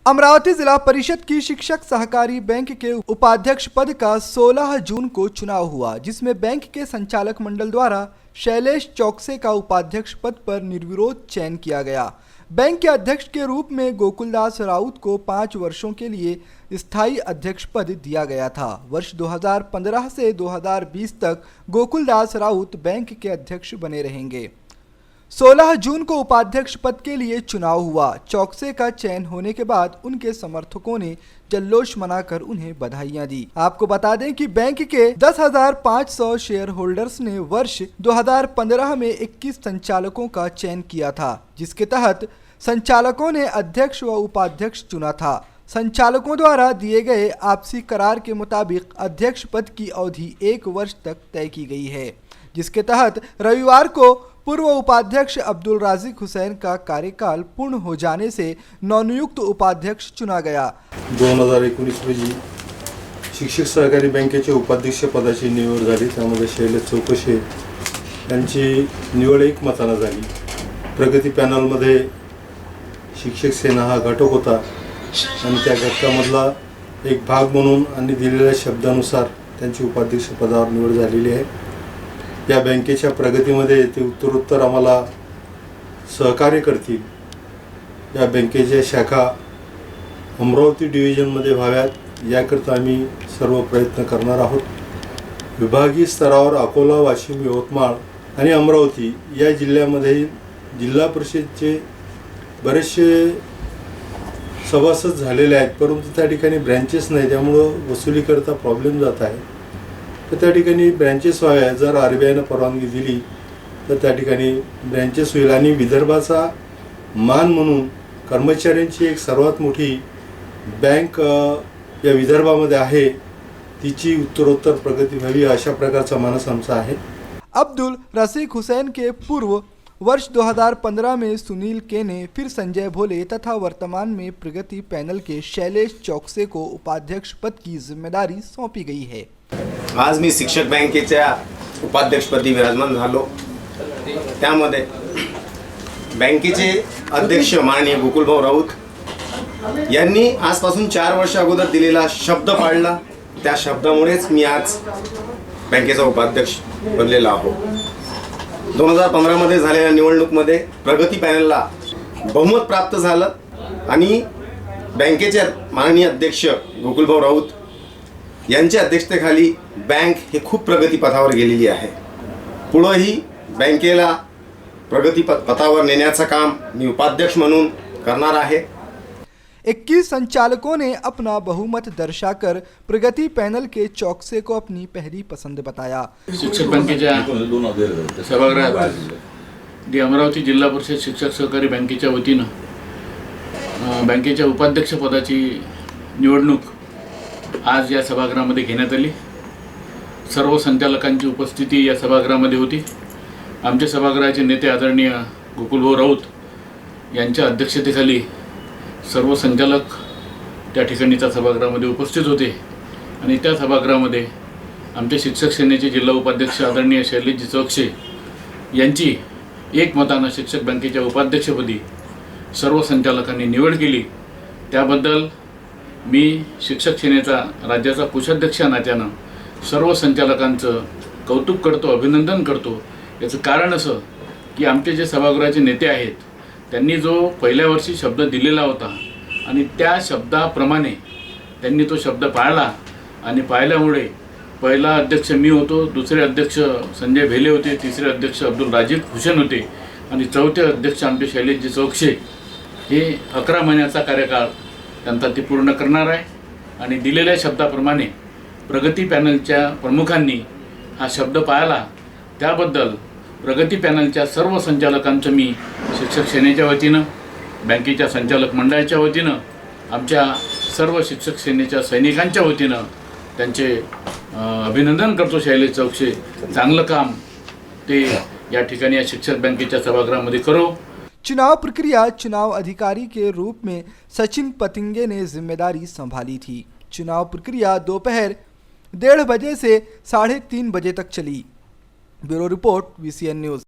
अमरावती जिला परिषद की शिक्षक सहकारी बैंक के उपाध्यक्ष पद का 16 जून को चुनाव हुआ, जिसमें बैंक के संचालक मंडल द्वारा शैलेश चौकसे का उपाध्यक्ष पद पर निर्विरोध चयन किया गया। बैंक के अध्यक्ष के रूप में गोकुलदास राउत को 5 वर्षों के लिए स्थायी अध्यक्ष पद दिया गया था। वर्ष 2015 से 2020 तक गोकुलदास राउत बैंक के अध्यक्ष बने रहेंगे। 16 जून को उपाध्यक्ष पद के लिए चुनाव हुआ। चौकसे का चयन होने के बाद उनके समर्थकों ने जल्लोश मनाकर उन्हें बधाइयां दी। आपको बता दें कि बैंक के 10,500 शेयर होल्डर्स ने वर्ष 2015 में 21 संचालकों का चयन किया था, जिसके तहत संचालकों ने अध्यक्ष व उपाध्यक्ष चुना था। संचालकों द्वारा दिए गए आपसी करार के मुताबिक अध्यक्ष पद की अवधि 1 वर्ष तक तय की गई है, जिसके तहत रविवार को पूर्व उपाध्यक्ष अब्दुल राजिक हुसैन का कार्यकाल पूर्ण हो जाने से नवनियुक्त उपाध्यक्ष चुना गया। 2019 रोजी शिक्षक सहकारी बँकेच्या उपाध्यक्ष पदाची निवड झाली। त्यामध्ये शैलेश चौकसे यांची निवड एकमताने झाली। प्रगती पॅनलमध्ये शिक्षक सेना हा घटक होता आणि त्या घटकामधला एक भाग म्हणून आणि दिलेल्या शब्दानुसार त्यांची उपाध्यक्ष पदावर निवड झालेली आहे। या बँकेच्या प्रगतीमध्ये ते उत्तरोत्तर आम्हाला सहकार्य करतील। या बँकेच्या शाखा अमरावती डिव्हिजनमध्ये व्हाव्यात याकरता आम्ही सर्व प्रयत्न करणार आहोत। विभागीय स्तरावर अकोला, वाशिम, यवतमाळ आणि अमरावती या जिल्ह्यामध्ये जिल्हा परिषदचे बरेचसे सभासद झालेले आहेत, परंतु त्या ठिकाणी ब्रँचेस नाही, त्यामुळं वसुलीकरता प्रॉब्लेम जात आहे। तर त्या ठिकाणी ब्रँचेस व्हाव्या। जर आरबीआयने परवानगी दिली तर त्या ठिकाणी ब्रँचेस होईल आणि विदर्भाचा मान म्हणून कर्मचाऱ्यांची एक सर्वात मोठी बँक या विदर्भामध्ये आहे, तिची उत्तरोत्तर प्रगती व्हावी अशा प्रकारचा मानस आमचा आहे। अब्दुल रसीक हुसैन के पूर्व वर्ष 2015 में सुनील के ने, फिर संजय भोले तथा वर्तमान में प्रगति पैनल के शैलेश चौकसे को उपाध्यक्ष पद की जिम्मेदारी सौंपी गई है। आज मी शिक्षक बँकेच्या उपाध्यक्षपदी विराजमान झालो। त्यामध्ये बँकेचे अध्यक्ष माननीय गोकुलभाऊ राऊत यांनी आजपासून 4 वर्ष अगोदर दिलेला शब्द पाळला। त्या शब्दामुळेच मी आज बँकेचा उपाध्यक्ष बनलेला आहो। 2015 मध्ये झालेल्या निवडणुकीमध्ये प्रगती पॅनलला बहुमत प्राप्त झालं आणि बँकेचे माननीय अध्यक्ष गोकुलभाऊ राऊत यांच्या अध्यक्षतेखाली बँक हे खूप प्रगतीपथावर गेलेली आहे। पुढेही बँकेला प्रगतीपथावर नेण्याचं काम मी उपाध्यक्ष म्हणून करणार आहे। 21 संचालकों ने अपना बहुमत दर्शाकर प्रगति पैनल के चौकसे को अपनी पहली पसंद बताया। शिक्षक बँकेच्या सभागृहात दी अमरावती जिल्हा परिषद शिक्षक सहकारी बँकेच्या वतीनं बँकेच्या उपाध्यक्ष पदाची निवडणूक आज या सभागृहामध्ये घेण्यात आली। सर्व संचालकांची उपस्थिती या सभागृहामध्ये होती। आमच्या सभागृहाचे नेते आदरणीय गोकुलभाऊ राऊत यांच्या अध्यक्षतेखाली सर्व संचालक त्या ठिकाणी त्या सभागृहामध्ये उपस्थित होते आणि त्या सभागृहामध्ये आमच्या शिक्षक सेनेचे जिल्हा उपाध्यक्ष आदरणीय शैलेश चौकसे यांची एकमताने शिक्षक बँकेच्या उपाध्यक्षपदी सर्व संचालकांनी निवड केली। त्याबद्दल मी शिक्षक सेनेचा राज्याचा कोषाध्यक्ष नात्यानं सर्व संचालकांचं कौतुक करतो, अभिनंदन करतो। याचं कारण असं की आमचे जे सभागृहाचे नेते आहेत त्यांनी जो पहिल्या वर्षी शब्द दिलेला होता आणि त्या शब्दाप्रमाणे त्यांनी तो शब्द पाळला आणि पाळल्यामुळे पहिला अध्यक्ष मी होतो, दुसरे अध्यक्ष संजय भेले होते, तिसरे अध्यक्ष अब्दुल राजिक हुसैन होते आणि चौथे अध्यक्ष आमचे शैलेश चौकसे हे 11 महिन्याचा कार्यकाळ त्यांचा ते पूर्ण करणार आहे। आणि दिलेल्या शब्दाप्रमाणे प्रगती पॅनलच्या प्रमुखांनी हा शब्द पाळला, त्याबद्दल प्रगती पॅनलच्या सर्व संचालकांचं मी शिक्षक सेनेच्या वतीनं, बँकेच्या संचालक मंडळाच्या वतीनं, आमच्या सर्व शिक्षक सेनेच्या सैनिकांच्या वतीनं त्यांचे अभिनंदन करतो। शैलेश चौकसे चांगलं काम ते या ठिकाणी या शिक्षक बँकेच्या सभागृहामध्ये करो। चुनाव प्रक्रिया चुनाव अधिकारी के रूप में सचिन पतिंगे ने जिम्मेदारी संभाली थी। चुनाव प्रक्रिया दोपहर 1:30 बजे से 3:30 बजे तक चली। Bureau report, VCN news.